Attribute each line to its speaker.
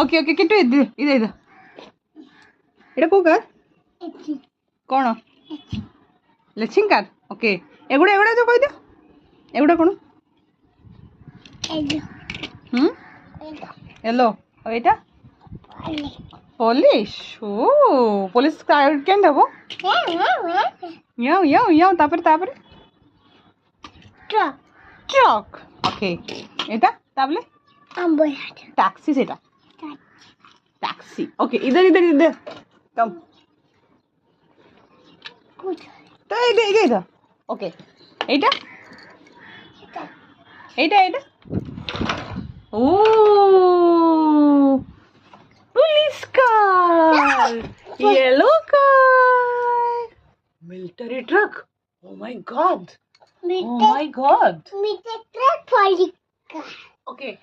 Speaker 1: Okay okay କିନ୍ତୁ ಇದು ଏଇଟା କୋଉ କାର୍ କ'ଣ ଲେଚିଂ କାର୍ ଓକେ ଏଗୁଡ଼ା ଏଗୁଡ଼ା ତ କହିଦିଅ ଏଗୁଡ଼ା କ'ଣ ୟେଲୋ ଆଉ ଏଇଟା ପୋଲିସ ଓ ପୋଲିସ କେମିତି ହବ ୟାଉ ତାପରେ ट्रक ओके एटा ताबले टैक्सी सेटा टैक्सी ओके इधर कम तो इधर ओके एटा ओ police car yellow car military truck oh my God Oh my God! Okay.